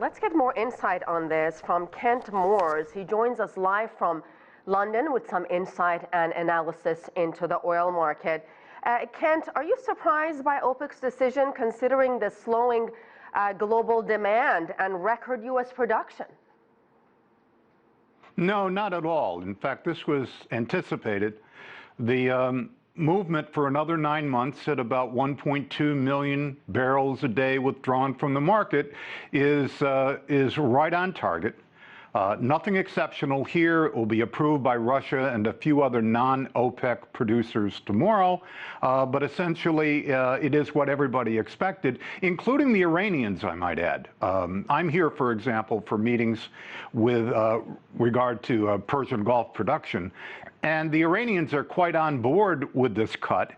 Let's get more insight on this from Kent Moores. He joins us live from London with some insight and analysis into the oil market. Kent, are you surprised by OPEC's decision considering the slowing global demand and record U.S. production? No, not at all. In fact, this was anticipated. The movement for another 9 months at about 1.2 million barrels a day withdrawn from the market is right on target. Nothing exceptional here. It will be approved by Russia and a few other non-OPEC producers tomorrow. But essentially, it is what everybody expected, including the Iranians, I might add. I'm here, for example, for meetings with regard to Persian Gulf production. And the Iranians are quite on board with this cut,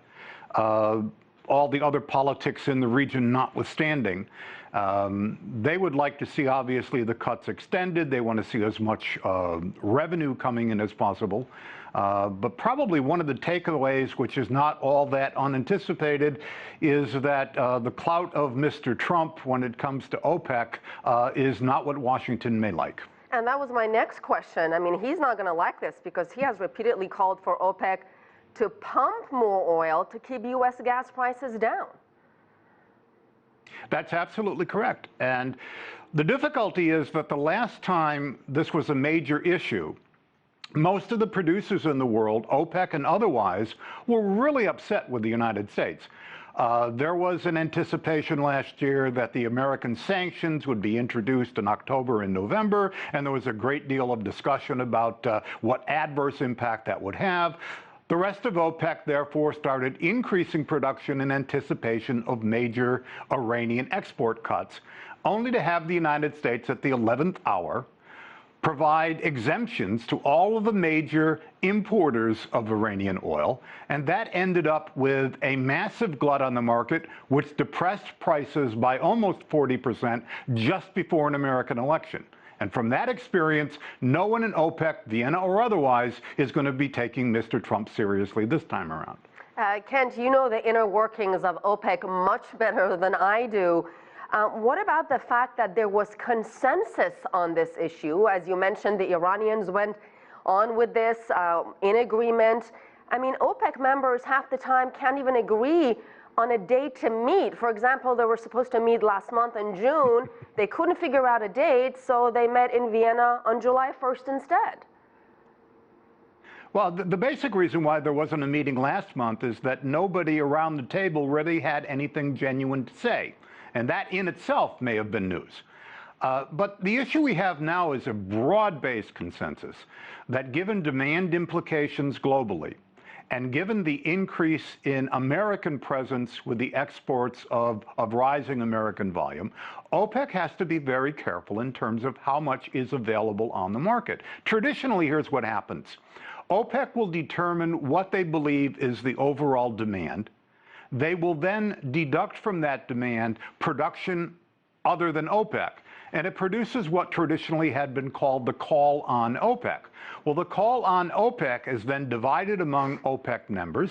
all the other politics in the region notwithstanding. They would like to see, obviously, the cuts extended. They want to see as much revenue coming in as possible. But probably one of the takeaways, which is not all that unanticipated, is that the clout of Mr. Trump when it comes to OPEC is not what Washington may like. And that was my next question. I mean, he's not going to like this because he has repeatedly called for OPEC to pump more oil to keep U.S. gas prices down. That's absolutely correct. And the difficulty is that the last time this was a major issue, most of the producers in the world, OPEC and otherwise, were really upset with the United States. There was an anticipation last year that the American sanctions would be introduced in October and November, and there was a great deal of discussion about what adverse impact that would have. The rest of OPEC, therefore, started increasing production in anticipation of major Iranian export cuts, only to have the United States at the 11th hour provide exemptions to all of the major importers of Iranian oil, and that ended up with a massive glut on the market, which depressed prices by almost 40% just before an American election. And from that experience, no one in OPEC, Vienna or otherwise, is going to be taking Mr. Trump seriously this time around. Kent, you know the inner workings of OPEC much better than I do. What about the fact that there was consensus on this issue? As you mentioned, the Iranians went on with this in agreement. I mean, OPEC members half the time can't even agree on a date to meet. For example, they were supposed to meet last month in June. They couldn't figure out a date, so they met in Vienna on July 1st instead. Well, the basic reason why there wasn't a meeting last month is that nobody around the table really had anything genuine to say. And that in itself may have been news. But the issue we have now is a broad-based consensus that given demand implications globally, and given the increase in American presence with the exports of rising American volume, OPEC has to be very careful in terms of how much is available on the market. Traditionally, here's what happens. OPEC will determine what they believe is the overall demand. They will then deduct from that demand production other than OPEC. And it produces what traditionally had been called the call on OPEC. Well, the call on OPEC is then divided among OPEC members,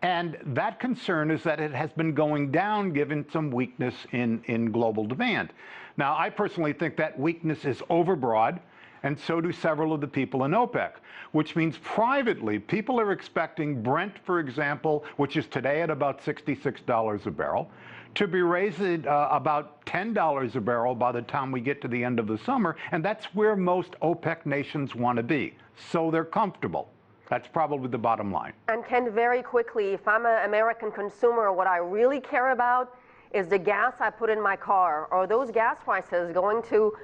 and that concern is that it has been going down given some weakness in global demand. Now, I personally think that weakness is overbroad, and so do several of the people in OPEC, which means privately, people are expecting Brent, for example, which is today at about $66 a barrel, to be raised about $10 a barrel by the time we get to the end of the summer, and that's where most OPEC nations want to be. So they're comfortable. That's probably the bottom line. And Ken, very quickly, if I'm an American consumer, what I really care about is the gas I put in my car. Are those gas prices going to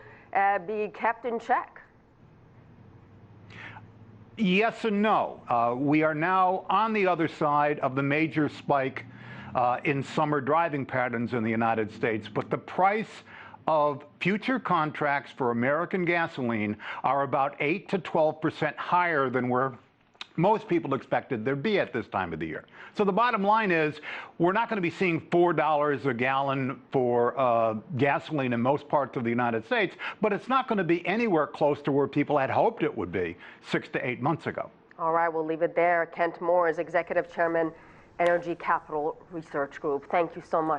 be kept in check? Yes and no. We are now on the other side of the major spike in summer driving patterns in the United States, but the price of future contracts for American gasoline are about 8 to 12% higher than where most people expected there'd be at this time of the year. So the bottom line is we're not going to be seeing $4 a gallon for gasoline in most parts of the United States, but it's not going to be anywhere close to where people had hoped it would be 6 to 8 months ago. All right, we'll leave it there. Kent Moore is Executive Chairman, Energy Capital Research Group. Thank you so much.